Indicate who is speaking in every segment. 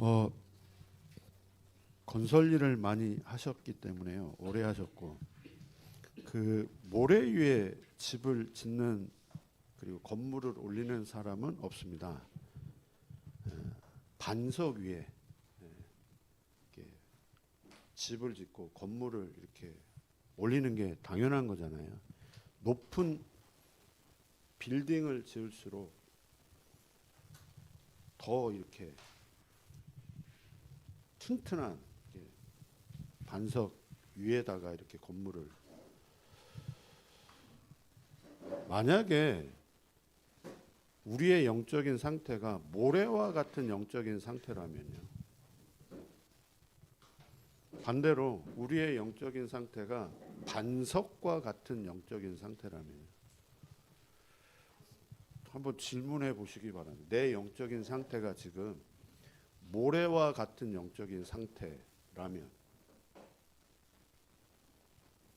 Speaker 1: 어, 건설 일을 많이 하셨기 때문에요. 오래 하셨고 그 모래 위에 집을 짓는 그리고 건물을 올리는 사람은 없습니다. 반석 위에 이렇게 집을 짓고 건물을 이렇게 올리는 게 당연한 거잖아요. 높은 빌딩을 지을수록 더 이렇게 튼튼한 반석 위에다가 이렇게 건물을, 만약에 우리의 영적인 상태가 모래와 같은 영적인 상태라면요, 반대로 우리의 영적인 상태가 반석과 같은 영적인 상태라면 한번 질문해 보시기 바랍니다. 내 영적인 상태가 지금 모래와 같은 영적인 상태라면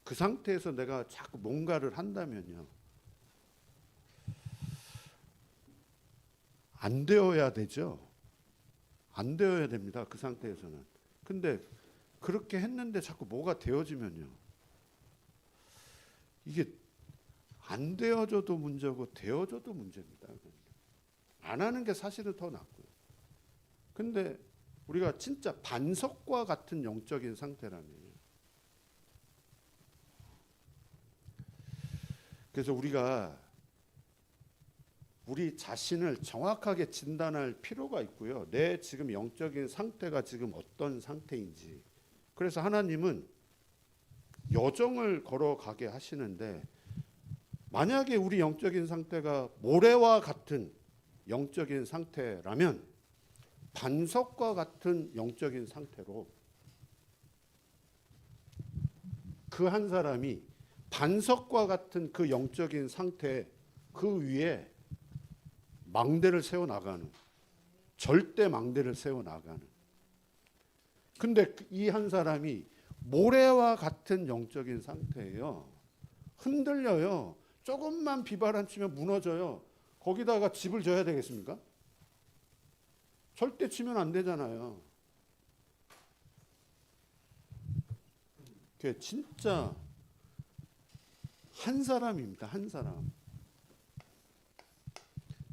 Speaker 1: 그 상태에서 내가 자꾸 뭔가를 한다면요, 안 되어야 되죠. 안 되어야 됩니다. 그 상태에서는. 근데 그렇게 했는데 자꾸 뭐가 되어지면요, 이게 안 되어져도 문제고 되어져도 문제입니다. 안 하는 게 사실은 더 낫고요. 근데 우리가 진짜 반석과 같은 영적인 상태라면요, 그래서 우리가 우리 자신을 정확하게 진단할 필요가 있고요. 내 지금 영적인 상태가 지금 어떤 상태인지. 그래서 하나님은 여정을 걸어가게 하시는데, 만약에 우리 영적인 상태가 모래와 같은 영적인 상태라면 반석과 같은 영적인 상태로 그 한 사람이 반석과 같은 그 영적인 상태 그 위에 망대를 세워나가는, 절대 망대를 세워나가는. 근데 이 한 사람이 모래와 같은 영적인 상태예요. 흔들려요. 조금만 비바람 치면 무너져요. 거기다가 집을 져야 되겠습니까? 절대 치면 안 되잖아요. 그게 진짜 한 사람입니다. 한 사람.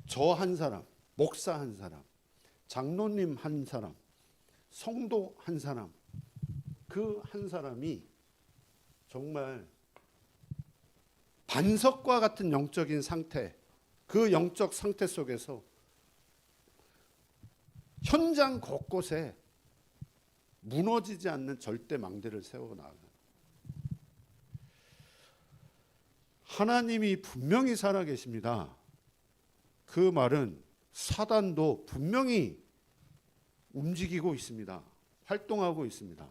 Speaker 1: 저 한 사람, 목사 한 사람, 장로님 한 사람, 성도 한 사람, 그 한 사람이 정말 반석과 같은 영적인 상태, 그 영적 상태 속에서 현장 곳곳에 무너지지 않는 절대 망대를 세워나가는, 하나님이 분명히 살아계십니다. 그 말은 사단도 분명히 움직이고 있습니다. 활동하고 있습니다.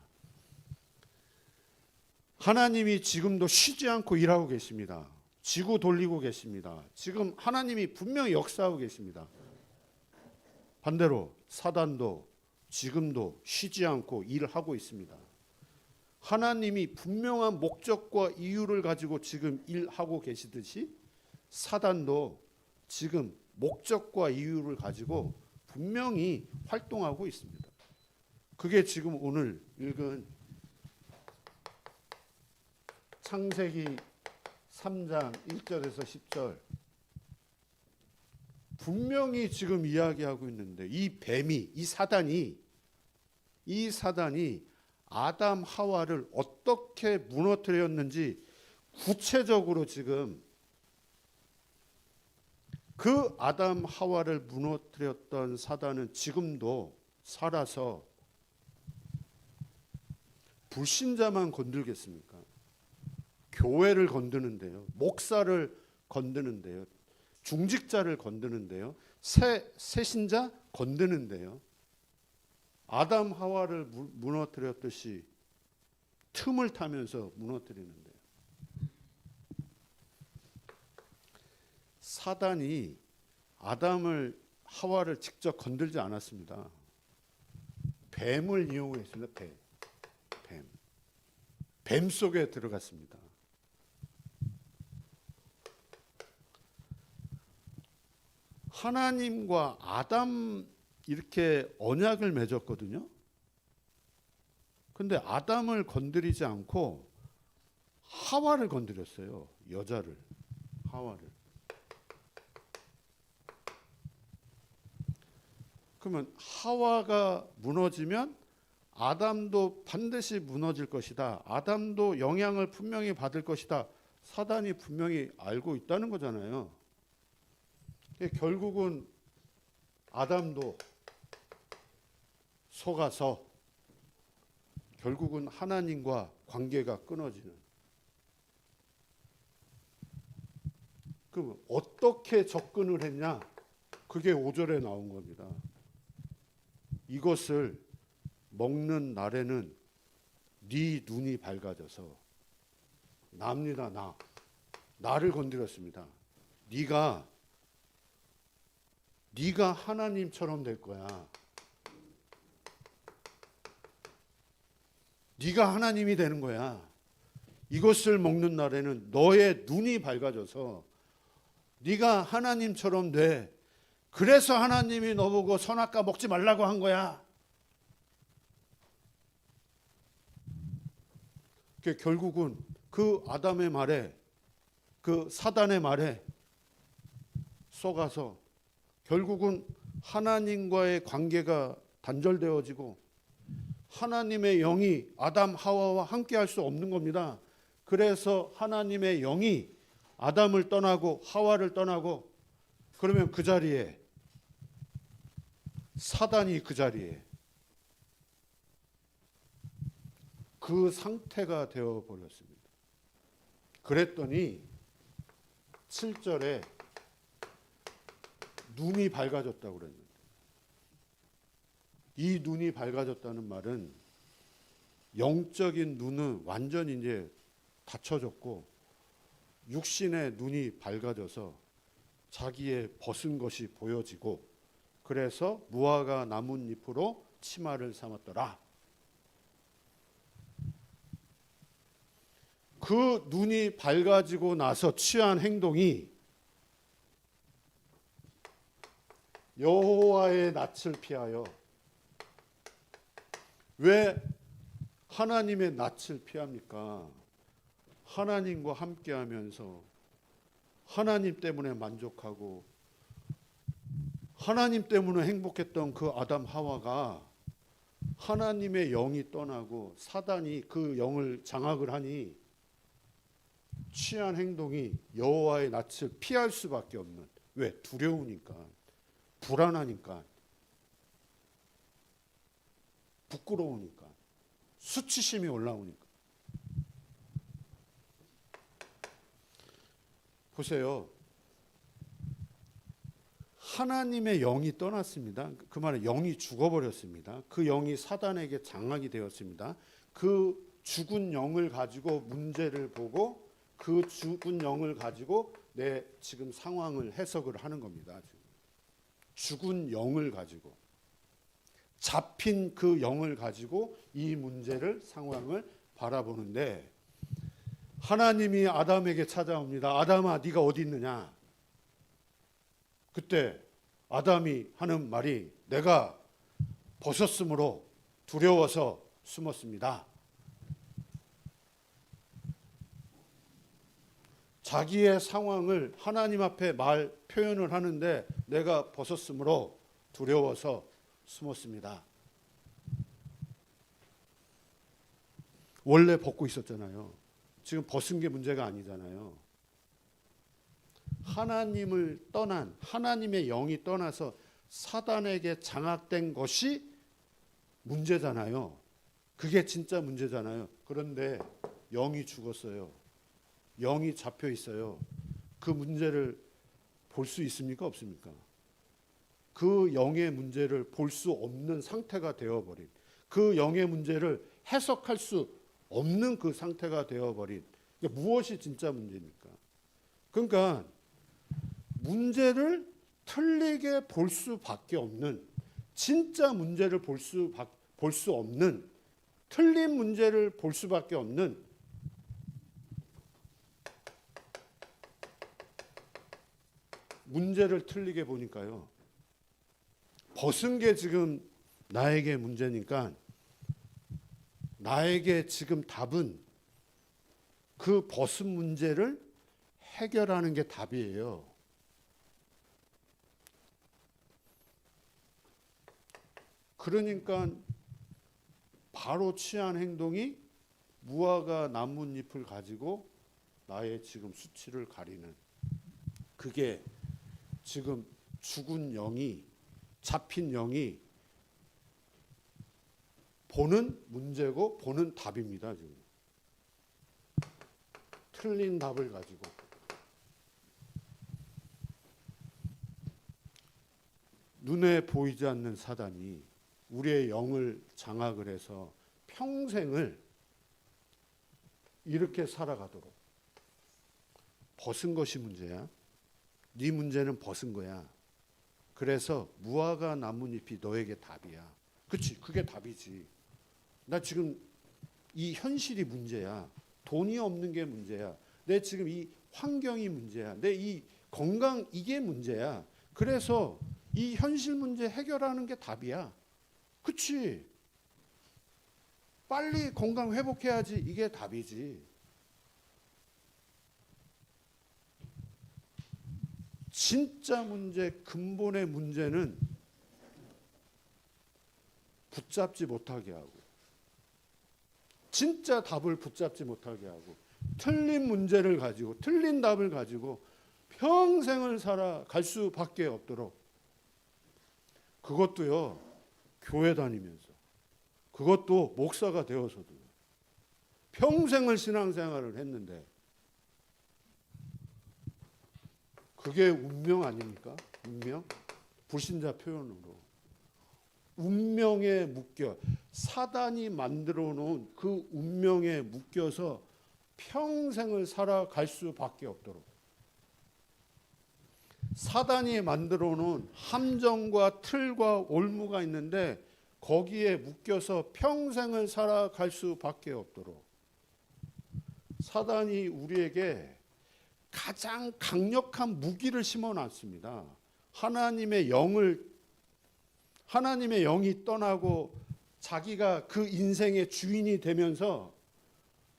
Speaker 1: 하나님이 지금도 쉬지 않고 일하고 계십니다. 지구 돌리고 계십니다. 지금 하나님이 분명히 역사하고 계십니다. 반대로 사단도 지금도 쉬지 않고 일하고 있습니다. 하나님이 분명한 목적과 이유를 가지고 지금 일하고 계시듯이 사단도 지금 목적과 이유를 가지고 분명히 활동하고 있습니다. 그게 지금 오늘 읽은 창세기 3장 1절에서 10절 분명히 지금 이야기하고 있는데, 이 뱀이, 이 사단이 아담 하와를 어떻게 무너뜨렸는지 구체적으로 지금 그 아담 하와를 무너뜨렸던 사단은 지금도 살아서 불신자만 건들겠습니까? 교회를 건드는데요, 목사를 건드는데요, 중직자를 건드는데요, 새신자 건드는데요, 아담 하와를 무너뜨렸듯이 틈을 타면서 무너뜨리는데요. 사단이 아담을 하와를 직접 건들지 않았습니다. 뱀을 이용했습니다. 뱀 속에 들어갔습니다. 하나님과 아담 이렇게 언약을 맺었거든요. 근데 아담을 건드리지 않고 하와를 건드렸어요. 여자를, 하와를. 그러면 하와가 무너지면 아담도 반드시 무너질 것이다. 아담도 영향을 분명히 받을 것이다. 사단이 분명히 알고 있다는 거잖아요. 결국은 아담도 속아서 결국은 하나님과 관계가 끊어지는. 그럼 어떻게 접근을 했냐? 그게 5절에 나온 겁니다. 이것을 먹는 날에는 네 눈이 밝아져서, 나입니다. 나를 건드렸습니다. 네가 하나님처럼 될 거야. 네가 하나님이 되는 거야. 이것을 먹는 날에는 너의 눈이 밝아져서 네가 하나님처럼 돼. 그래서 하나님이 너보고 선악과 먹지 말라고 한 거야. 결국은 그 아담의 말에, 그 사단의 말에 속아서 결국은 하나님과의 관계가 단절되어지고 하나님의 영이 아담 하와와 함께 할 수 없는 겁니다. 그래서 하나님의 영이 아담을 떠나고 하와를 떠나고, 그러면 그 자리에 사단이, 그 자리에 그 상태가 되어버렸습니다. 그랬더니 7절에 눈이 밝아졌다고 그랬는데, 이 눈이 밝아졌다는 말은 영적인 눈은 완전히 이제 닫혀졌고 육신의 눈이 밝아져서 자기의 벗은 것이 보여지고, 그래서 무화과 나뭇잎으로 치마를 삼았더라. 그 눈이 밝아지고 나서 취한 행동이 여호와의 낯을 피하여. 왜 하나님의 낯을 피합니까? 하나님과 함께하면서 하나님 때문에 만족하고 하나님 때문에 행복했던 그 아담 하와가 하나님의 영이 떠나고 사단이 그 영을 장악을 하니 취한 행동이 여호와의 낯을 피할 수밖에 없는. 왜? 두려우니까, 불안하니까, 부끄러우니까, 수치심이 올라오니까. 보세요. 하나님의 영이 떠났습니다. 그 말은 영이 죽어버렸습니다. 그 영이 사단에게 장악이 되었습니다. 그 죽은 영을 가지고 문제를 보고 그 죽은 영을 가지고 내 지금 상황을 해석을 하는 겁니다. 죽은 영을 가지고, 잡힌 그 영을 가지고 이 문제를, 상황을 바라보는데, 하나님이 아담에게 찾아옵니다. 아담아, 네가 어디 있느냐? 그때 아담이 하는 말이, 내가 벗었으므로 두려워서 숨었습니다. 자기의 상황을 하나님 앞에 표현을 하는데, 내가 벗었으므로 두려워서 숨었습니다. 원래 벗고 있었잖아요. 지금 벗은 게 문제가 아니잖아요. 하나님을 떠난, 하나님의 영이 떠나서 사단에게 장악된 것이 문제잖아요. 그게 진짜 문제잖아요. 그런데 영이 죽었어요. 영이 잡혀 있어요. 그 문제를 볼 수 있습니까? 없습니까? 그 영의 문제를 볼 수 없는 상태가 되어버린, 그 영의 문제를 해석할 수 없는 그 상태가 되어버린, 무엇이 진짜 문제입니까? 그러니까 문제를 틀리게 볼 수밖에 없는, 진짜 문제를 볼 수 없는, 틀린 문제를 볼 수밖에 없는, 문제를 틀리게 보니까요, 벗은 게 지금 나에게 문제니까 나에게 지금 답은 그 벗은 문제를 해결하는 게 답이에요. 그러니까 바로 취한 행동이 무화과 나뭇잎을 가지고 나의 지금 수치를 가리는, 그게 지금 죽은 영이, 잡힌 영이 보는 문제고 보는 답입니다. 지금 틀린 답을 가지고. 눈에 보이지 않는 사단이 우리의 영을 장악을 해서 평생을 이렇게 살아가도록, 벗은 것이 문제야. 네 문제는 벗은 거야. 그래서 무화과 나뭇잎이 너에게 답이야. 그치? 그게 답이지. 나 지금 이 현실이 문제야. 돈이 없는 게 문제야. 내 지금 이 환경이 문제야. 내 이 건강, 이게 문제야. 그래서 이 현실 문제 해결하는 게 답이야. 그치? 빨리 건강 회복해야지. 이게 답이지. 진짜 문제, 근본의 문제는 붙잡지 못하게 하고, 진짜 답을 붙잡지 못하게 하고, 틀린 문제를 가지고, 틀린 답을 가지고 평생을 살아갈 수밖에 없도록, 그것도요, 교회 다니면서, 그것도 목사가 되어서도 평생을 신앙생활을 했는데, 그게 운명 아닙니까? 운명? 불신자 표현으로. 운명에 묶여, 사단이 만들어 놓은 그 운명에 묶여서 평생을 살아갈 수밖에 없도록, 사단이 만들어 놓은 함정과 틀과 올무가 있는데 거기에 묶여서 평생을 살아갈 수밖에 없도록 사단이 우리에게 가장 강력한 무기를 심어놨습니다. 하나님의 영이 떠나고 자기가 그 인생의 주인이 되면서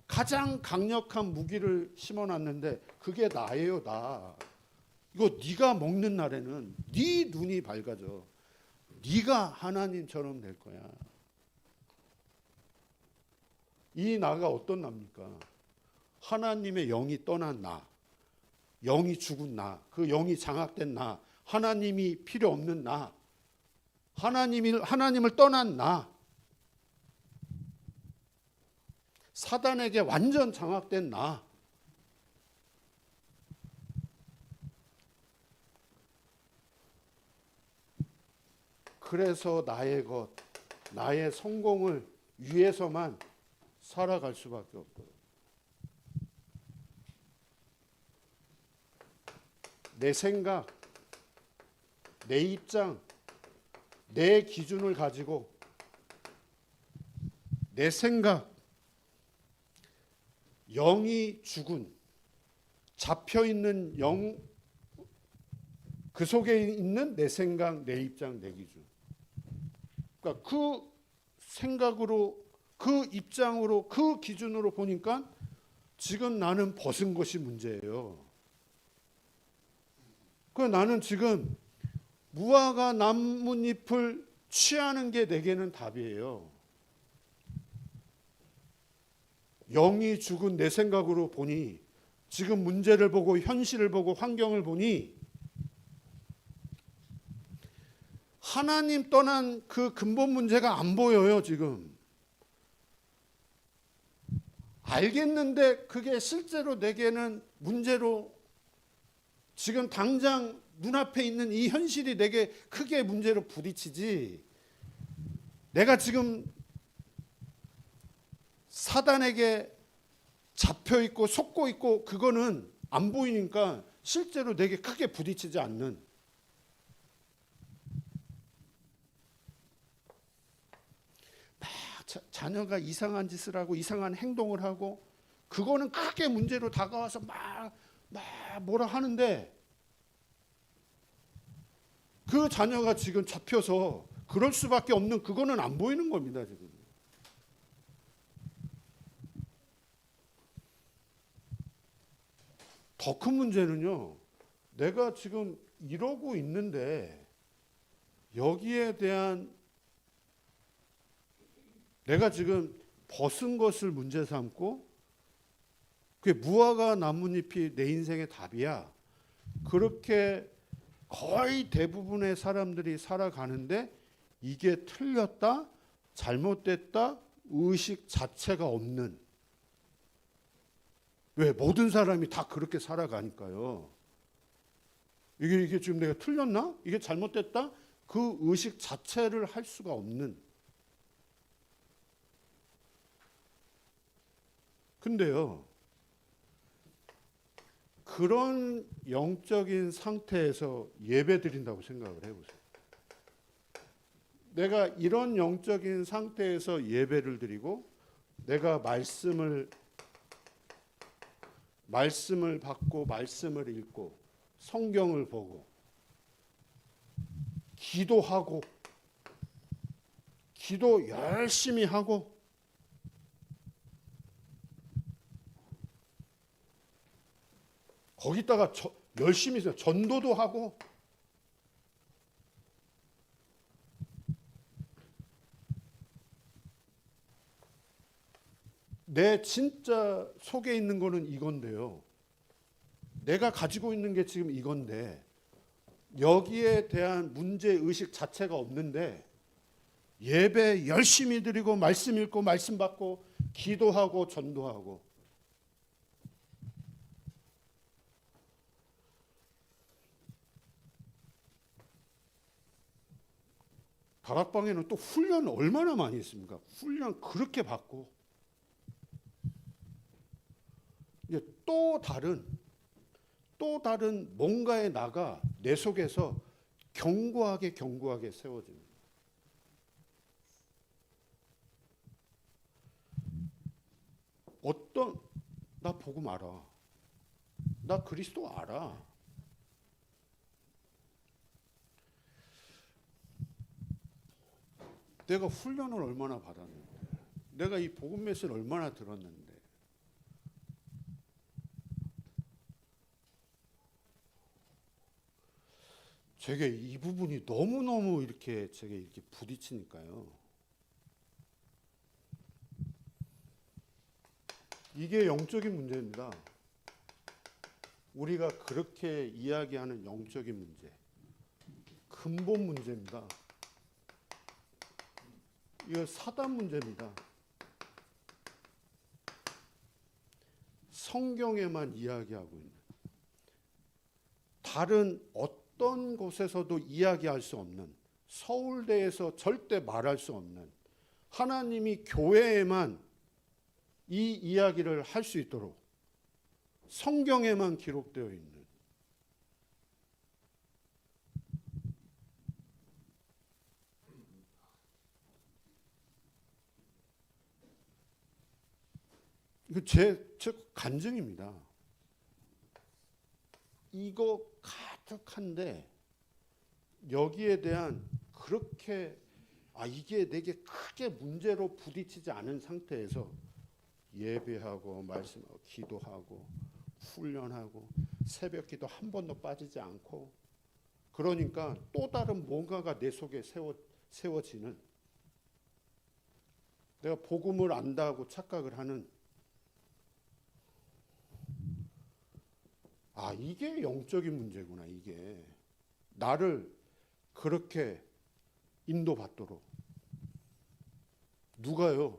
Speaker 1: 가장 강력한 무기를 심어놨는데, 그게 나예요, 나. 이거 네가 먹는 날에는 네 눈이 밝아져. 네가 하나님처럼 될 거야. 이 나가 어떤 나입니까? 하나님의 영이 떠난 나, 영이 죽은 나, 그 영이 장악된 나, 하나님이 필요 없는 나, 하나님을 떠난 나, 사단에게 완전 장악된 나. 그래서 나의 성공을 위해서만 살아갈 수밖에 없고, 내 생각, 내 입장, 내 기준을 가지고, 내 생각, 영이 죽은, 잡혀있는 영, 그 속에 있는 내 생각, 내 입장, 내 기준. 그러니까 그 생각으로, 그 입장으로, 그 기준으로 보니까 지금 나는 벗은 것이 문제예요. 그 나는 지금 무화과 나뭇잎을 취하는 게 내게는 답이에요. 영이 죽은 내 생각으로 보니, 지금 문제를 보고 현실을 보고 환경을 보니 하나님 떠난 그 근본 문제가 안 보여요. 지금 알겠는데 그게 실제로 내게는 문제로, 지금 당장 눈앞에 있는 이 현실이 내게 크게 문제로 부딪히지, 내가 지금 사단에게 잡혀 있고 속고 있고 그거는 안 보이니까 실제로 내게 크게 부딪히지 않는, 자녀가 이상한 짓을 하고 이상한 행동을 하고 그거는 크게 문제로 다가와서 막 뭐라 하는데, 그 자녀가 지금 잡혀서 그럴 수밖에 없는 그거는 안 보이는 겁니다, 지금. 더 큰 문제는요. 내가 지금 이러고 있는데 여기에 대한 내가 지금 벗은 것을 문제 삼고 그게 무화과 나뭇잎이 내 인생의 답이야. 그렇게 거의 대부분의 사람들이 살아가는데 이게 틀렸다, 잘못됐다, 의식 자체가 없는. 왜? 모든 사람이 다 그렇게 살아가니까요. 이게 지금 내가 틀렸나? 이게 잘못됐다? 그 의식 자체를 할 수가 없는. 근데요, 그런 영적인 상태에서 예배 드린다고 생각을 해보세요. 내가 이런 영적인 상태에서 예배를 드리고 내가 말씀을 받고 말씀을 읽고 성경을 보고 기도하고 기도 열심히 하고 거기다가 열심히 전도도 하고 내 진짜 속에 있는 거는 이건데요. 내가 가지고 있는 게 지금 이건데 여기에 대한 문제의식 자체가 없는데 예배 열심히 드리고 말씀 읽고 말씀 받고 기도하고 전도하고 다락방에는 또 훈련 얼마나 많이 했습니까? 훈련 그렇게 받고 이제 또 다른 뭔가에 나가 내 속에서 견고하게 세워집니다. 나 복음 알아. 나 그리스도 알아. 내가 훈련을 얼마나 받았는데, 내가 이 복음 메시지를 얼마나 들었는데, 제게 이 부분이 너무너무 이렇게 제게 이렇게 부딪히니까요. 이게 영적인 문제입니다. 우리가 그렇게 이야기하는 영적인 문제, 근본 문제입니다. 이거 사단 문제입니다. 성경에만 이야기하고 있는 다른 어떤 곳에서도 이야기할 수 없는 서울대에서 절대 말할 수 없는 하나님이 교회에만 이 이야기를 할 수 있도록 성경에만 기록되어 있는 제 간증입니다. 이거 가득한데 여기에 대한 그렇게 이게 내게 크게 문제로 부딪히지 않은 상태에서 예배하고 말씀하고 기도하고 훈련하고 새벽 기도 한 번도 빠지지 않고 그러니까 또 다른 뭔가가 내 속에 세워지는 내가 복음을 안다고 착각을 하는 이게 영적인 문제구나. 이게 나를 그렇게 인도받도록 누가요?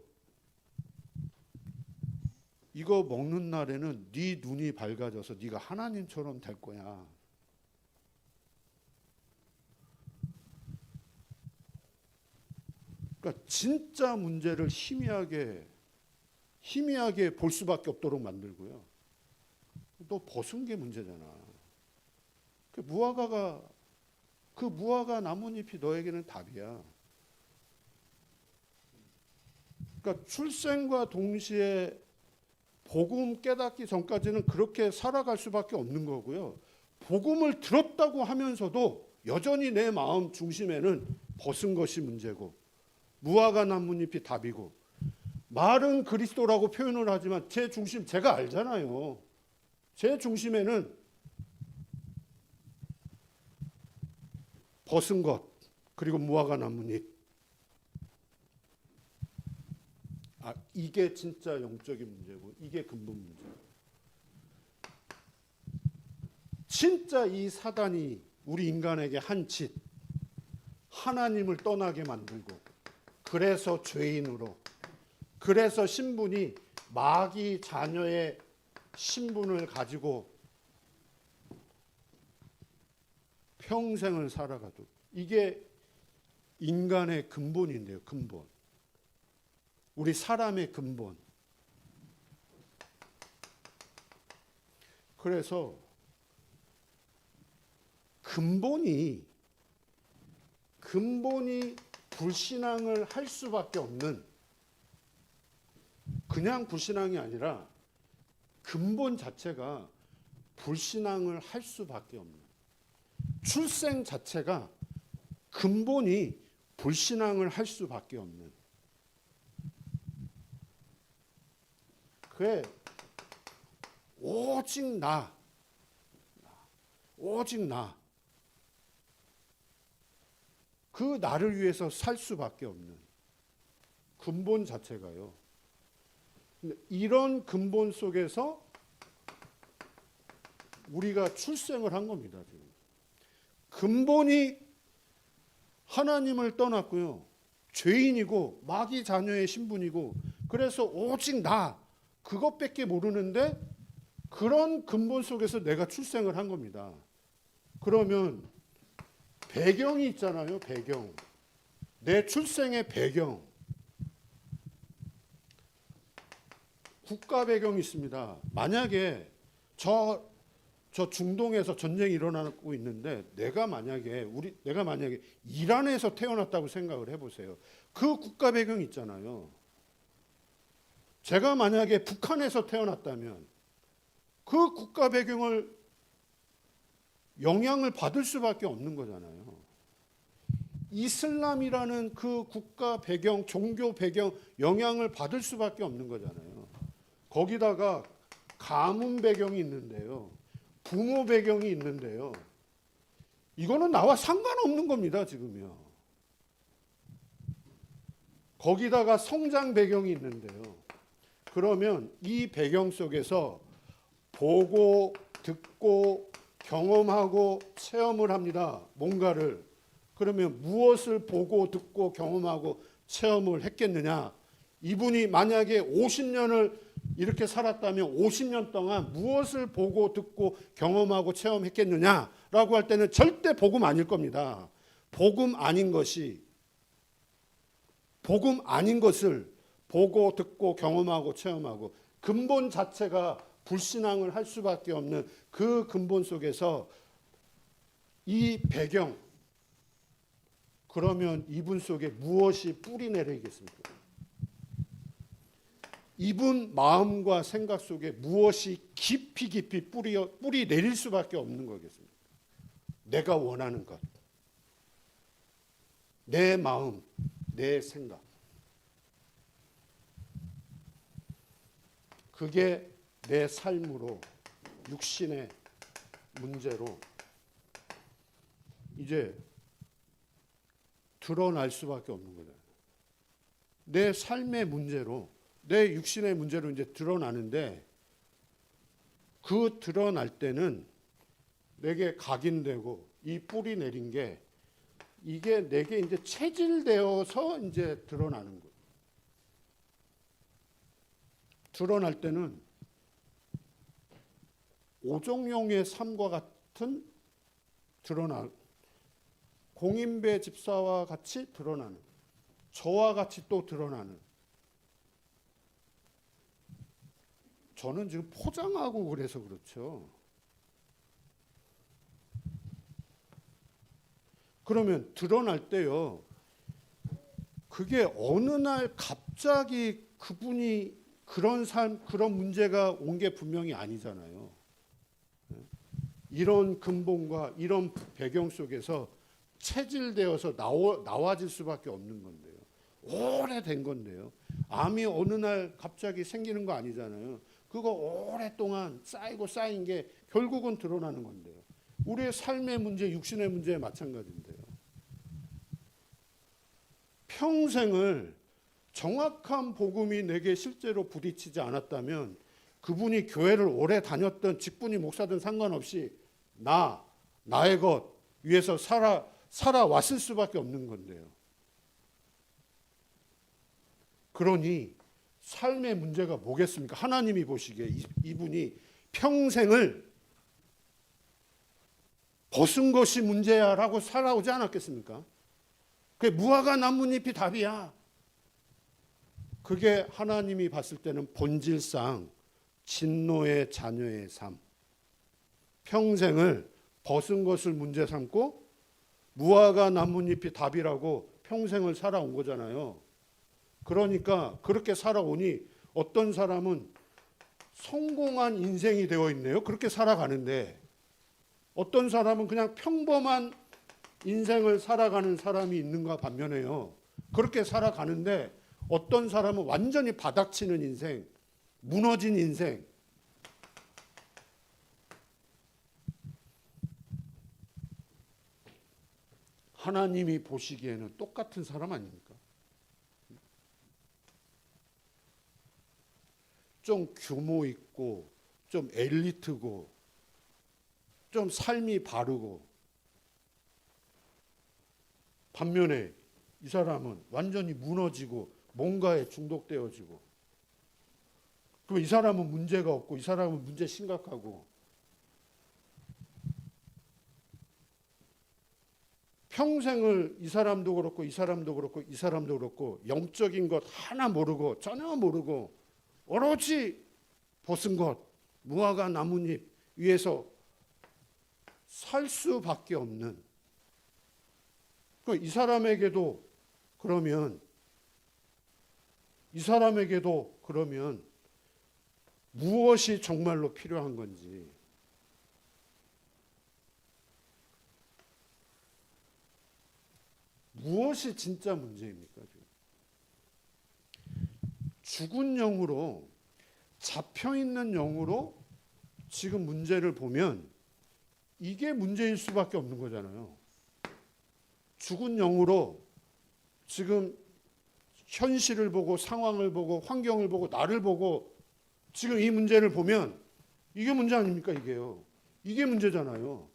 Speaker 1: 이거 먹는 날에는 네 눈이 밝아져서 네가 하나님처럼 될 거야. 그러니까 진짜 문제를 희미하게 볼 수밖에 없도록 만들고요. 또 벗은 게 문제잖아. 그 무화과 나뭇잎이 너에게는 답이야. 그러니까 출생과 동시에 복음 깨닫기 전까지는 그렇게 살아갈 수밖에 없는 거고요. 복음을 들었다고 하면서도 여전히 내 마음 중심에는 벗은 것이 문제고 무화과 나뭇잎이 답이고 말은 그리스도라고 표현을 하지만 제 중심 제가 알잖아요. 제 중심에는 벗은 것 그리고 무화과 나뭇잎. 이게 진짜 영적인 문제고 이게 근본 문제예요. 진짜 이 사단이 우리 인간에게 한 짓, 하나님을 떠나게 만들고 그래서 죄인으로, 그래서 신분이 마귀 자녀의 신분을 가지고 평생을 살아가도 이게 인간의 근본인데요. 근본. 우리 사람의 근본. 그래서 근본이 불신앙을 할 수밖에 없는, 그냥 불신앙이 아니라 근본 자체가 불신앙을 할 수밖에 없는, 출생 자체가 근본이 불신앙을 할 수밖에 없는, 그게 오직 나, 그 나를 위해서 살 수밖에 없는 근본 자체가요. 이런 근본 속에서 우리가 출생을 한 겁니다. 지금. 근본이 하나님을 떠났고요. 죄인이고 마귀 자녀의 신분이고 그래서 오직 나 그것밖에 모르는데 그런 근본 속에서 내가 출생을 한 겁니다. 그러면 배경이 있잖아요. 배경. 내 출생의 배경. 국가 배경이 있습니다. 만약에 저 중동에서 전쟁이 일어나고 있는데 내가 만약에 이란에서 태어났다고 생각을 해보세요. 그 국가 배경이 있잖아요. 제가 만약에 북한에서 태어났다면 그 국가 배경을 영향을 받을 수밖에 없는 거잖아요. 이슬람이라는 그 국가 배경, 종교 배경 영향을 받을 수밖에 없는 거잖아요. 거기다가 가문 배경이 있는데요. 부모 배경이 있는데요. 이거는 나와 상관없는 겁니다, 지금요. 거기다가 성장 배경이 있는데요. 그러면 이 배경 속에서 보고, 듣고, 경험하고, 체험을 합니다. 뭔가를. 그러면 무엇을 보고, 듣고, 경험하고, 체험을 했겠느냐? 이분이 만약에 50년을 이렇게 살았다면 50년 동안 무엇을 보고 듣고 경험하고 체험했겠느냐라고 할 때는 절대 복음 아닐 겁니다. 복음 아닌 것을 보고 듣고 경험하고 체험하고 근본 자체가 불신앙을 할 수밖에 없는 그 근본 속에서 이 배경, 그러면 이분 속에 무엇이 뿌리 내리겠습니까? 이분 마음과 생각 속에 무엇이 깊이 뿌리 내릴 수밖에 없는 거겠습니까? 내가 원하는 것, 내 마음, 내 생각. 그게 내 삶으로, 육신의 문제로 이제 드러날 수밖에 없는 거잖아요. 내 삶의 문제로, 내 육신의 문제로 이제 드러나는데 그 드러날 때는 내게 각인되고 이 뿌리 내린 게 이게 내게 이제 체질되어서 이제 드러나는 거예요. 드러날 때는 오종용의 삶과 같은 공인배 집사와 같이 드러나는, 저와 같이 또 드러나는. 저는 지금 포장하고 그래서 그렇죠. 그러면 드러날 때요. 그게 어느 날 갑자기 그분이 그런 삶, 그런 문제가 온 게 분명히 아니잖아요. 이런 근본과 이런 배경 속에서 체질되어서 나와질 수밖에 없는 건데요. 오래된 건데요. 암이 어느 날 갑자기 생기는 거 아니잖아요. 그거 오랫동안 쌓인 게 결국은 드러나는 건데요. 우리의 삶의 문제, 육신의 문제에 마찬가지인데요. 평생을 정확한 복음이 내게 실제로 부딪히지 않았다면 그분이 교회를 오래 다녔던 직분이 목사든 상관없이 나의 것 위해서 살아왔을 수밖에 없는 건데요. 그러니 삶의 문제가 뭐겠습니까? 하나님이 보시기에 이분이 평생을 벗은 것이 문제야라고 살아오지 않았겠습니까? 그게 무화과 나뭇잎이 답이야. 그게 하나님이 봤을 때는 본질상 진노의 자녀의 삶. 평생을 벗은 것을 문제 삼고 무화과 나뭇잎이 답이라고 평생을 살아온 거잖아요. 그러니까 그렇게 살아오니 어떤 사람은 성공한 인생이 되어 있네요. 그렇게 살아가는데 어떤 사람은 그냥 평범한 인생을 살아가는 사람이 있는가 반면에요. 그렇게 살아가는데 어떤 사람은 완전히 바닥치는 인생, 무너진 인생. 하나님이 보시기에는 똑같은 사람 아닙니까? 좀 규모 있고 좀 엘리트고 좀 삶이 바르고 반면에 이 사람은 완전히 무너지고 뭔가에 중독되어지고 그럼 이 사람은 문제가 없고 이 사람은 문제 심각하고 평생을 이 사람도 그렇고 이 사람도 그렇고 이 사람도 그렇고 영적인 것 하나 모르고 전혀 모르고 오로지 벗은 것 무화과 나뭇잎 위에서 살 수밖에 없는 이 사람에게도 그러면 무엇이 정말로 필요한 건지 무엇이 진짜 문제입니까? 죽은 영으로 잡혀있는 영으로 지금 문제를 보면 이게 문제일 수밖에 없는 거잖아요. 죽은 영으로 지금 현실을 보고 상황을 보고 환경을 보고 나를 보고 지금 이 문제를 보면 이게 문제 아닙니까? 이게 문제잖아요.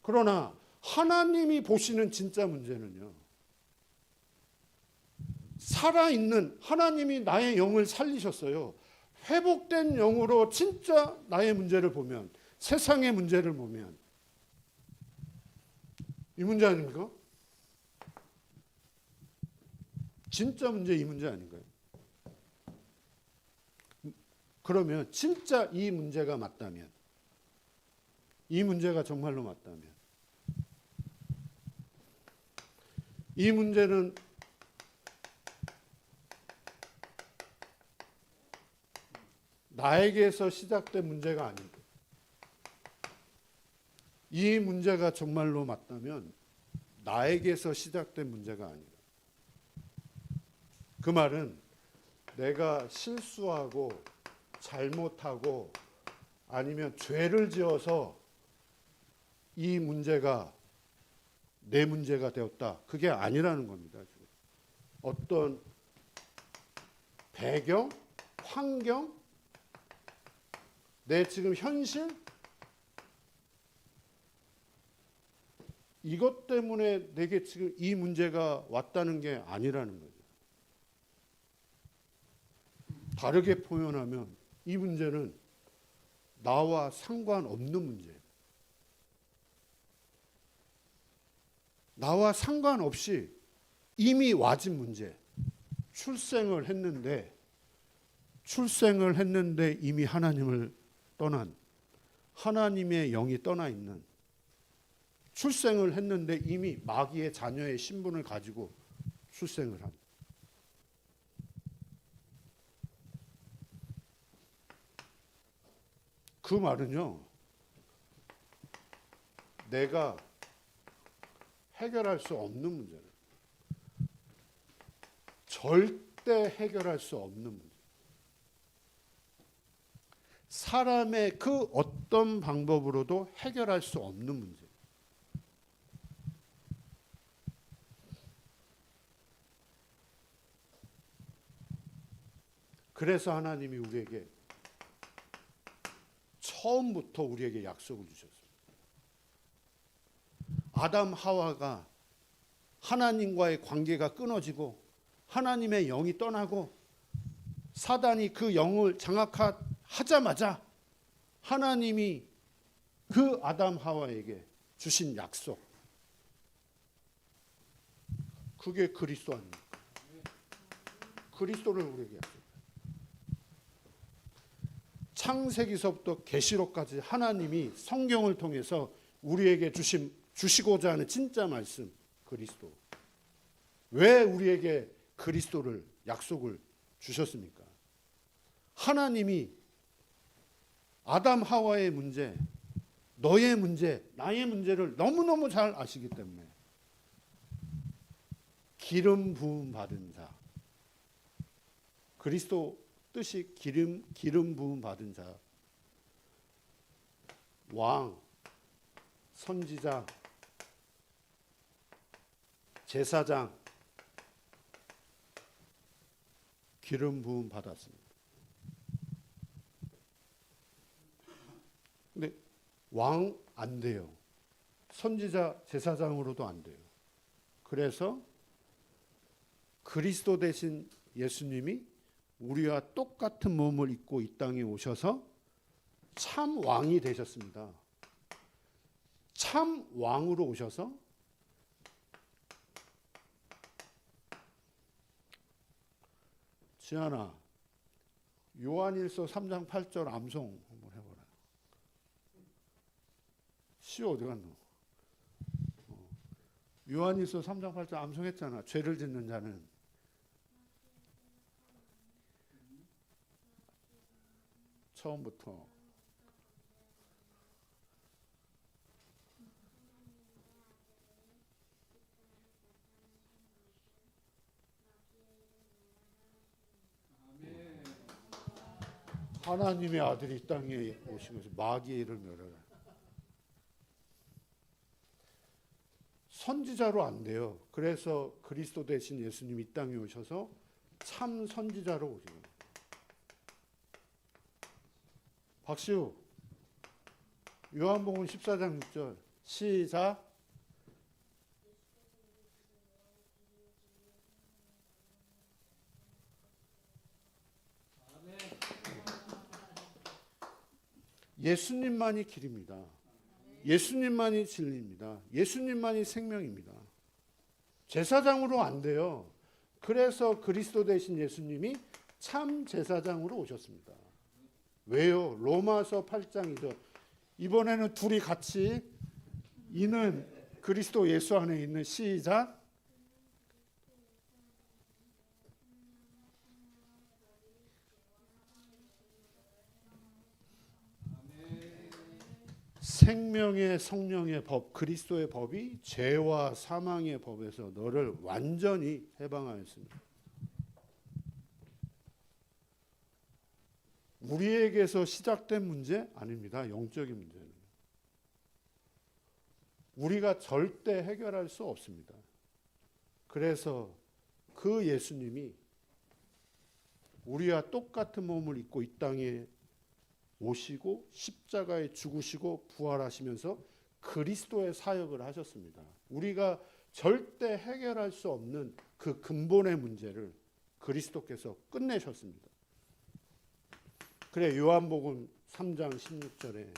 Speaker 1: 그러나 하나님이 보시는 진짜 문제는요. 살아있는 하나님이 나의 영을 살리셨어요. 회복된 영으로 진짜 나의 문제를 보면 세상의 문제를 보면 이 문제 아닙니까? 진짜 문제 이 문제 아닌가요? 그러면 진짜 이 문제가 맞다면 이 문제가 정말로 맞다면 이 문제는 나에게서 시작된 문제가 아니고 이 문제가 정말로 맞다면 나에게서 시작된 문제가 아니다. 그 말은 내가 실수하고 잘못하고 아니면 죄를 지어서 이 문제가 내 문제가 되었다. 그게 아니라는 겁니다. 어떤 배경, 환경, 내 지금 현실 이것 때문에 내게 지금 이 문제가 왔다는 게 아니라는 거죠. 다르게 표현하면 이 문제는 나와 상관없는 문제예요. 나와 상관없이 이미 와진 문제. 출생을 했는데 이미 하나님을 떠난 하나님의 영이 떠나 있는 출생을 했는데 이미 마귀의 자녀의 신분을 가지고 출생을 한 그 말은요. 내가 해결할 수 없는 문제를, 절대 해결할 수 없는 문제. 사람의 그 어떤 방법으로도 해결할 수 없는 문제. 그래서 하나님이 우리에게 처음부터 우리에게 약속을 주셨어요. 아담 하와가 하나님과의 관계가 끊어지고 하나님의 영이 떠나고 사단이 그 영을 장악하자마자 하나님이 그 아담 하와에게 주신 약속, 그게 그리스도 아닙니까? 그리스도를 우리에게 약속해요. 창세기서부터 계시록까지 하나님이 성경을 통해서 우리에게 주시고자 하는 진짜 말씀, 그리스도. 왜 우리에게 그리스도를 약속을 주셨습니까? 하나님이 아담 하와의 문제, 너의 문제, 나의 문제를 너무너무 잘 아시기 때문에 기름 부음 받은 자, 그리스도 뜻이 기름 부음 받은 자, 왕, 선지자, 제사장, 기름 부음 받았습니다. 근데 왕 안 돼요. 선지자, 제사장으로도 안 돼요. 그래서 그리스도 대신 예수님이 우리와 똑같은 몸을 입고 이 땅에 오셔서 참 왕이 되셨습니다. 참 왕으로 오셔서 지안아, 요한일서 3장 8절 암송 한번 해보라. 시 어디 갔노? 요한일서 3장 8절 암송했잖아. 죄를 짓는 자는 처음부터 하나님의 아들이 이 땅에 오시면서 마귀의 일을 멸하라. 선지자로 안 돼요. 그래서 그리스도 대신 예수님이 이 땅에 오셔서 참 선지자로 오시는. 박시우, 요한복음 14장 6절 시작. 예수님만이 길입니다. 예수님만이 진리입니다. 예수님만이 생명입니다. 제사장으로 안 돼요. 그래서 그리스도 대신 예수님이 참 제사장으로 오셨습니다. 왜요? 로마서 8장이죠. 이번에는 둘이 같이 이는 그리스도 예수 안에 있는 시작. 생명의 성령의 법, 그리스도의 법이 죄와 사망의 법에서 너를 완전히 해방하였습니다. 우리에게서 시작된 문제 아닙니다. 영적인 문제는. 우리가 절대 해결할 수 없습니다. 그래서 그 예수님이 우리와 똑같은 몸을 입고 이 땅에 오시고 십자가에 죽으시고 부활하시면서 그리스도의 사역을 하셨습니다. 우리가 절대 해결할 수 없는 그 근본의 문제를 그리스도께서 끝내셨습니다. 그래 요한복음 3장 16절에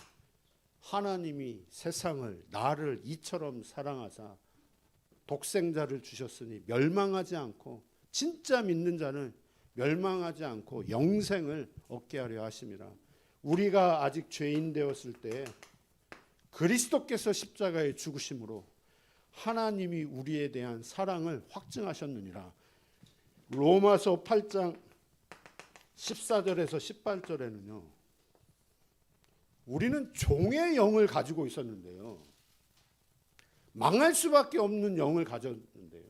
Speaker 1: 하나님이 세상을 나를 이처럼 사랑하사 독생자를 주셨으니 멸망하지 않고 진짜 믿는 자는 멸망하지 않고 영생을 얻게 하려 하심이라. 우리가 아직 죄인 되었을 때 그리스도께서 십자가에 죽으심으로 하나님이 우리에 대한 사랑을 확증하셨느니라. 로마서 8장 14절에서 18절에는요. 우리는 종의 영을 가지고 있었는데요. 망할 수밖에 없는 영을 가졌는데요.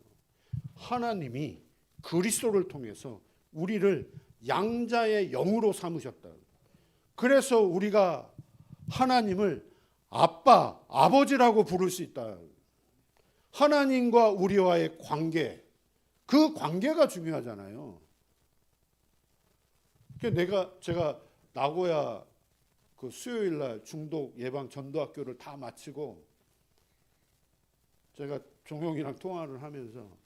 Speaker 1: 하나님이 그리스도를 통해서 우리를 양자의 영으로 삼으셨다. 그래서 우리가 하나님을 아빠, 아버지라고 부를 수 있다. 하나님과 우리와의 관계, 그 관계가 중요하잖아요. 제가 나고야 그 수요일 날 중독 예방 전도학교를 다 마치고 제가 종용이랑 통화를 하면서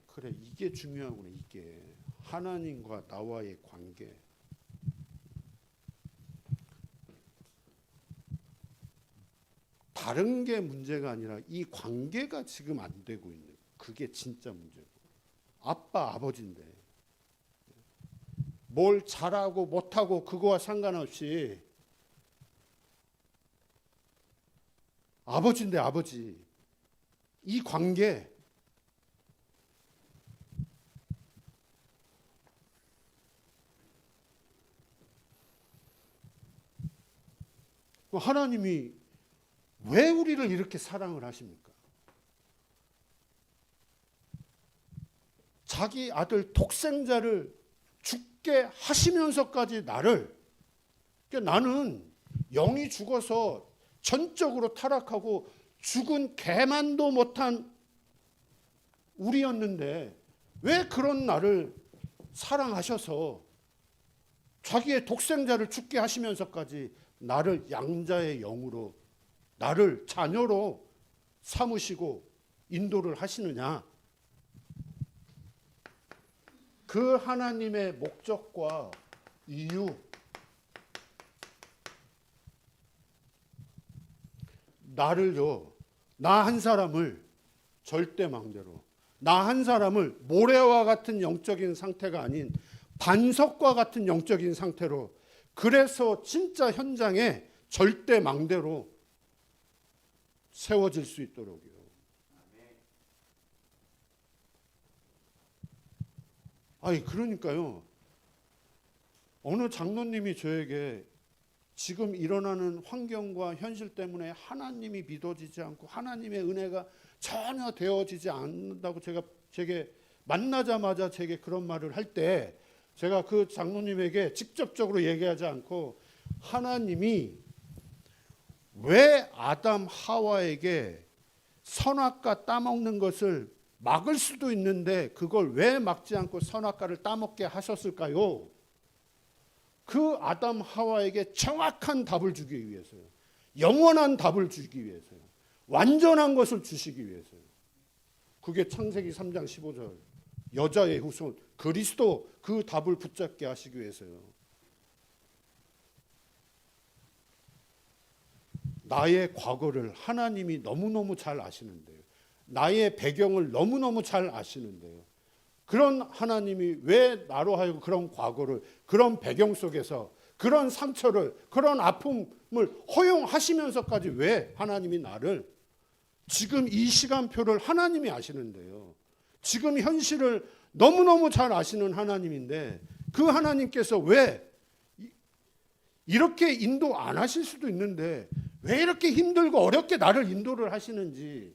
Speaker 1: 그래, 이게 중요하구나. 이게 하나님과 나와의 관계. 다른 게 문제가 아니라 이 관계가 지금 안 되고 있는, 그게 진짜 문제고. 아빠, 아버지인데 뭘 잘하고 못하고 그거와 상관없이 아버지인데 아버지, 이 관계, 하나님이 왜 우리를 이렇게 사랑을 하십니까? 자기 아들 독생자를 죽게 하시면서까지 나를, 그러니까 나는 영이 죽어서 전적으로 타락하고 죽은 개만도 못한 우리였는데 왜 그런 나를 사랑하셔서 자기의 독생자를 죽게 하시면서까지 나를 양자의 영으로, 나를 자녀로 삼으시고 인도를 하시느냐? 그 하나님의 목적과 이유, 나를요, 나 한 사람을 절대 망대로, 나 한 사람을 모래와 같은 영적인 상태가 아닌 반석과 같은 영적인 상태로, 그래서 진짜 현장에 절대 망대로 세워질 수 있도록요. 아니, 그러니까요, 어느 장로님이 저에게 지금 일어나는 환경과 현실 때문에 하나님이 믿어지지 않고 하나님의 은혜가 전혀 되어지지 않는다고 제게 만나자마자 제게 그런 말을 할 때, 제가 그 장로님에게 직접적으로 얘기하지 않고 하나님이 왜 아담 하와에게 선악과 따먹는 것을 막을 수도 있는데 그걸 왜 막지 않고 선악과를 따먹게 하셨을까요? 그 아담 하와에게 정확한 답을 주기 위해서요. 영원한 답을 주기 위해서요. 완전한 것을 주시기 위해서요. 그게 창세기 3장 15절 여자의 후손 그리스도, 그 답을 붙잡게 하시기 위해서요. 나의 과거를 하나님이 너무너무 잘 아시는데요. 나의 배경을 너무너무 잘 아시는데요. 그런 하나님이 왜 나로 하여금 그런 과거를, 그런 배경 속에서 그런 상처를, 그런 아픔을 허용하시면서까지 왜 하나님이 나를, 지금 이 시간표를 하나님이 아시는데요. 지금 현실을 너무너무 잘 아시는 하나님인데 그 하나님께서 왜 이렇게 인도 안 하실 수도 있는데 왜 이렇게 힘들고 어렵게 나를 인도를 하시는지,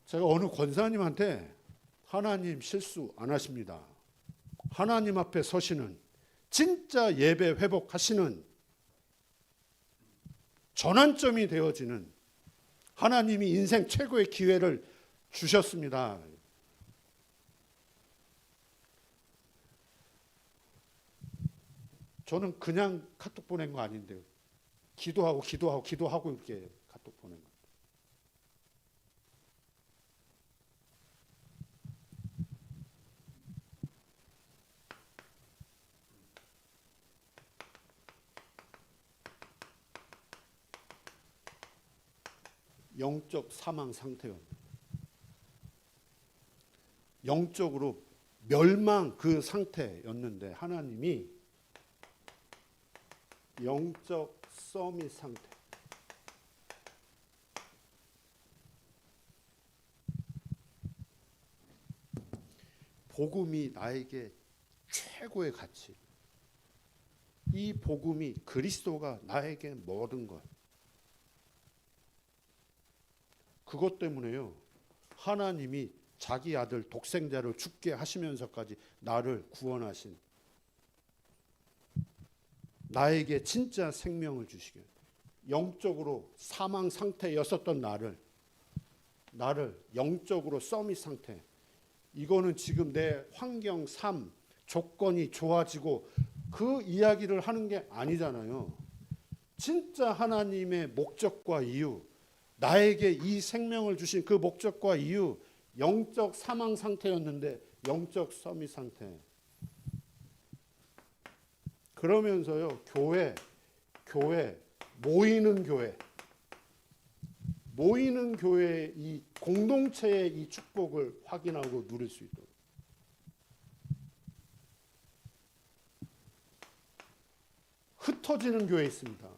Speaker 1: 제가 어느 권사님한테 하나님 실수 안 하십니다. 하나님 앞에 서시는, 진짜 예배 회복하시는 전환점이 되어지는 하나님이 인생 최고의 기회를 주셨습니다. 저는 그냥 카톡 보낸 거 아닌데요. 기도하고 이렇게 카톡 보낸 거. 영적 사망 상태였는데, 영적으로 멸망 그 상태였는데 하나님이 영적 서밋 상태, 복음이 나에게 최고의 가치. 이 복음이 그리스도가 나에게 모든 것. 그것 때문에요. 하나님이 자기 아들 독생자를 죽게 하시면서까지 나를 구원하신, 나에게 진짜 생명을 주시게, 영적으로 사망 상태였었던 나를 영적으로 서밋 상태, 이거는 지금 내 환경, 삶, 조건이 좋아지고 그 이야기를 하는 게 아니잖아요. 진짜 하나님의 목적과 이유, 나에게 이 생명을 주신 그 목적과 이유, 영적 사망 상태였는데 영적 서밋 상태. 그러면서요, 모이는 교회의 이 공동체의 이 축복을 확인하고 누릴 수 있도록. 흩어지는 교회 있습니다.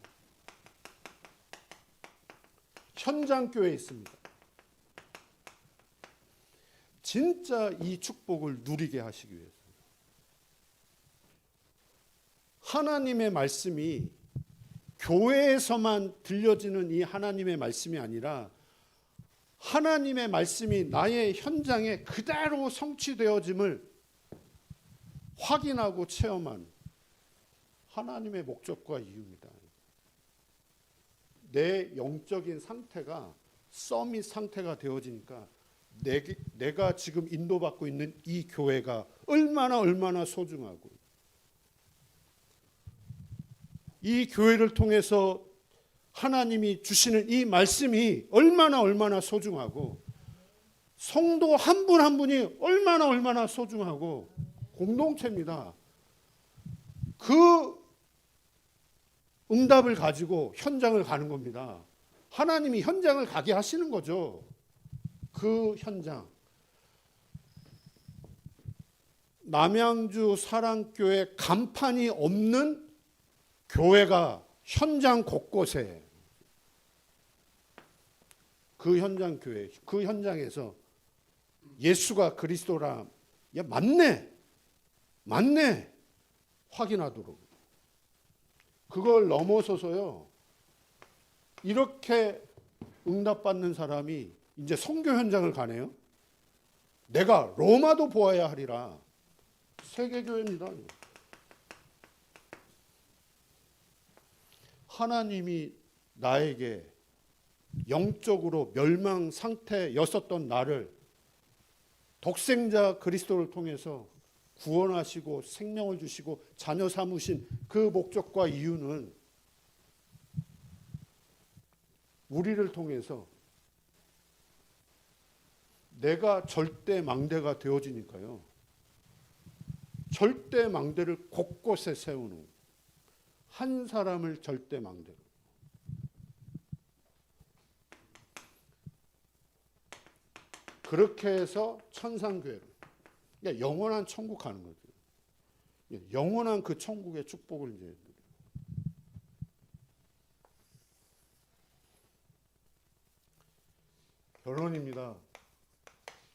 Speaker 1: 현장 교회 있습니다. 진짜 이 축복을 누리게 하시기 위해서. 하나님의 말씀이 교회에서만 들려지는 이 하나님의 말씀이 아니라 하나님의 말씀이 나의 현장에 그대로 성취되어짐을 확인하고 체험한 하나님의 목적과 이유입니다. 내 영적인 상태가 서밋 상태가 되어지니까 내가 지금 인도받고 있는 이 교회가 얼마나 소중하고, 이 교회를 통해서 하나님이 주시는 이 말씀이 얼마나 소중하고, 성도 한 분 한 분이 얼마나 소중하고, 공동체입니다. 그 응답을 가지고 현장을 가는 겁니다. 하나님이 현장을 가게 하시는 거죠. 그 현장. 남양주 사랑교회 간판이 없는 교회가 현장 곳곳에, 그 현장 교회, 그 현장에서 예수가 그리스도라, 야 맞네 확인하도록. 그걸 넘어서서요, 이렇게 응답받는 사람이 이제 선교 현장을 가네요. 내가 로마도 보아야 하리라. 세계교회입니다. 하나님이 나에게 영적으로 멸망 상태였었던 나를 독생자 그리스도를 통해서 구원하시고 생명을 주시고 자녀 삼으신 그 목적과 이유는 우리를 통해서 내가 절대 망대가 되어지니까요. 절대 망대를 곳곳에 세우는, 한 사람을 절대 망대로. 그렇게 해서 천상교회로, 그러니까 영원한 천국 가는 거죠. 영원한 그 천국의 축복을 이제. 결론입니다.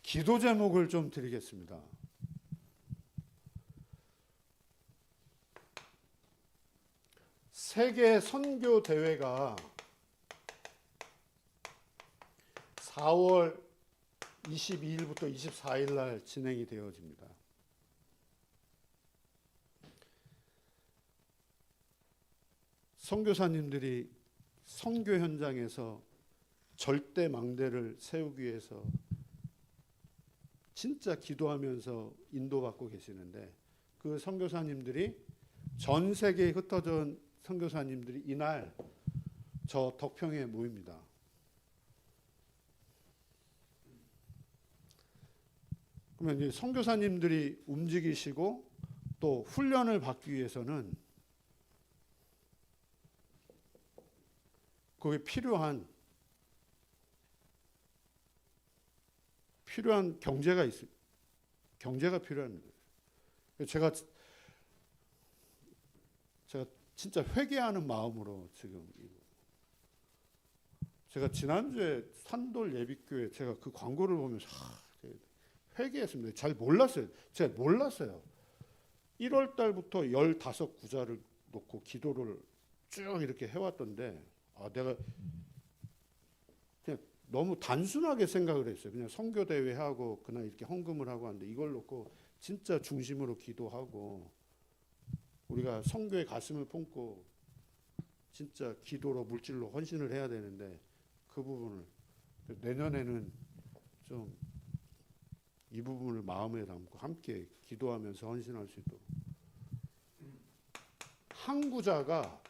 Speaker 1: 기도 제목을 좀 드리겠습니다. 세계 선교 대회가 4월 22일부터 24일 날 진행이 되어집니다. 선교사님들이 선교 현장에서 절대 망대를 세우기 위해서 진짜 기도하면서 인도받고 계시는데, 그 선교사님들이 전 세계에 흩어져 선교사님들이 이날 저 덕평에 모입니다. 그러면 이제 선교사님들이 움직이시고 또 훈련을 받기 위해서는 거기에 필요한 경제가 필요합니다. 제가 진짜 회개하는 마음으로 지금, 제가 지난주에 산돌 예비교회 제가 그 광고를 보면서 회개했습니다. 잘 몰랐어요. 제가 몰랐어요. 1월 달부터 15구자를 놓고 기도를 쭉 이렇게 해왔던데 내가 그냥 너무 단순하게 생각을 했어요. 그냥 선교 대회 하고 그날 이렇게 헌금을 하고 하는데 이걸 놓고 진짜 중심으로 기도하고 우리가 선교의 가슴을 품고 진짜 기도로 물질로 헌신을 해야 되는데 그 부분을 내년에는 좀 이 부분을 마음에 담고 함께 기도하면서 헌신할 수 있도록. 한 구자가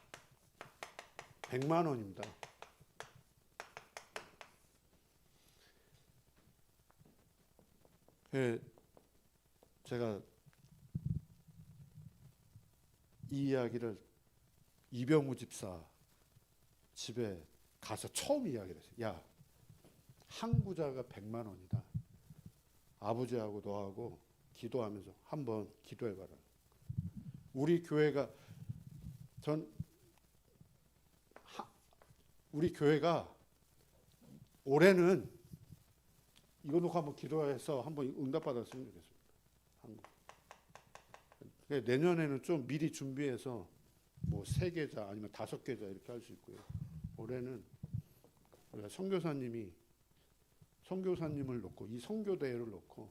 Speaker 1: 100만 원입니다. 제가 이 이야기를 이병우 집사 집에 가서 처음 이야기를 했어요. 야, 한 구자가 100만 원이다. 아버지하고 너하고 기도하면서 한번 기도해봐라. 우리 교회가 우리 교회가 올해는 이거 놓고 한번 기도해서 한번 응답받았으면 좋겠습니다. 내년에는 좀 미리 준비해서 뭐 3계좌 아니면 5계좌 이렇게 할 수 있고요. 올해는 우리가 선교사님을 놓고 이 선교 대회를 놓고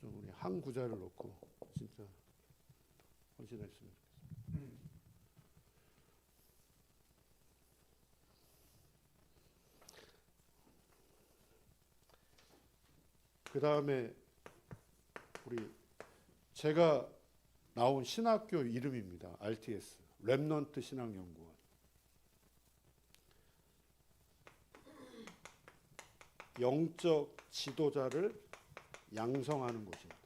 Speaker 1: 좀 우리 한 구자를 놓고 진짜 헌신했으면 좋겠습니다. 그 다음에 제가 나온 신학교 이름입니다. RTS 렘넌트 신학연구원. 영적 지도자를 양성하는 곳입니다.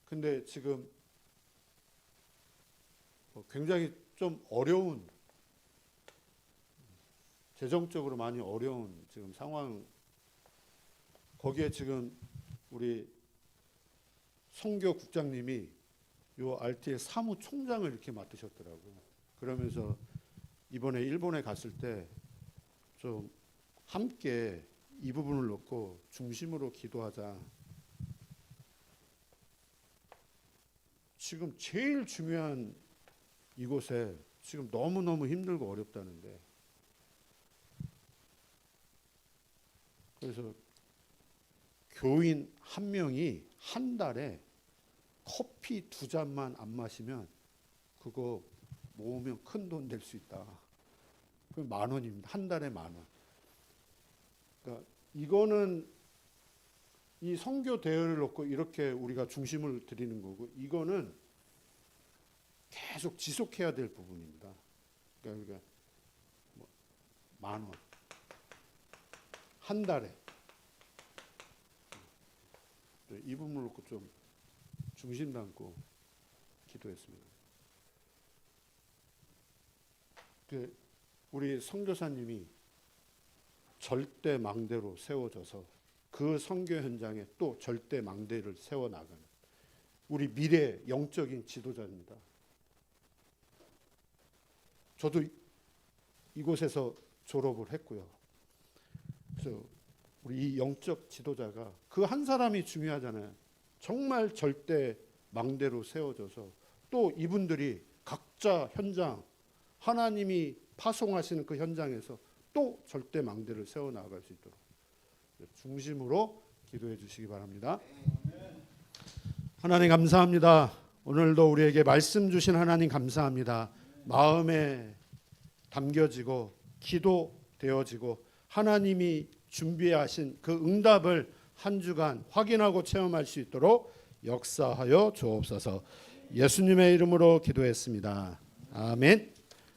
Speaker 1: 근데 지금 굉장히 좀 어려운, 재정적으로 많이 어려운 지금 상황, 거기에 지금 우리 선교국장님이 요 RTS 사무총장을 이렇게 맡으셨더라고요. 그러면서 이번에 일본에 갔을 때 좀 함께 이 부분을 놓고 중심으로 기도하자. 지금 제일 중요한 이곳에 지금 너무너무 힘들고 어렵다는데, 그래서 교인 한 명이 한 달에 커피 2잔만 안 마시면 그거 모으면 큰 돈 될 수 있다. 그 10,000원입니다. 한 달에 10,000원. 그러니까 이거는 이 선교 대회를 놓고 이렇게 우리가 중심을 드리는 거고, 이거는 계속 지속해야 될 부분입니다. 그러니까 뭐 10,000원 한 달에 이 부분을 놓고 좀 중심 담고 기도했습니다. 우리 선교사님이 절대 망대로 세워져서 그 선교 현장에 또 절대 망대를 세워나가는 우리 미래 영적인 지도자입니다. 저도 이곳에서 졸업을 했고요. 그래서 우리 이 영적 지도자가 그 한 사람이 중요하잖아요. 정말 절대 망대로 세워져서 또 이분들이 각자 현장, 하나님이 파송하시는 그 현장에서 또 절대 망대를 세워나갈 수 있도록 중심으로 기도해 주시기 바랍니다. 하나님 감사합니다. 오늘도 우리에게 말씀 주신 하나님 감사합니다. 마음에 담겨지고 기도되어지고 하나님이 준비하신 그 응답을 한 주간 확인하고 체험할 수 있도록 역사하여 주옵소서. 예수님의 이름으로 기도했습니다. 아멘.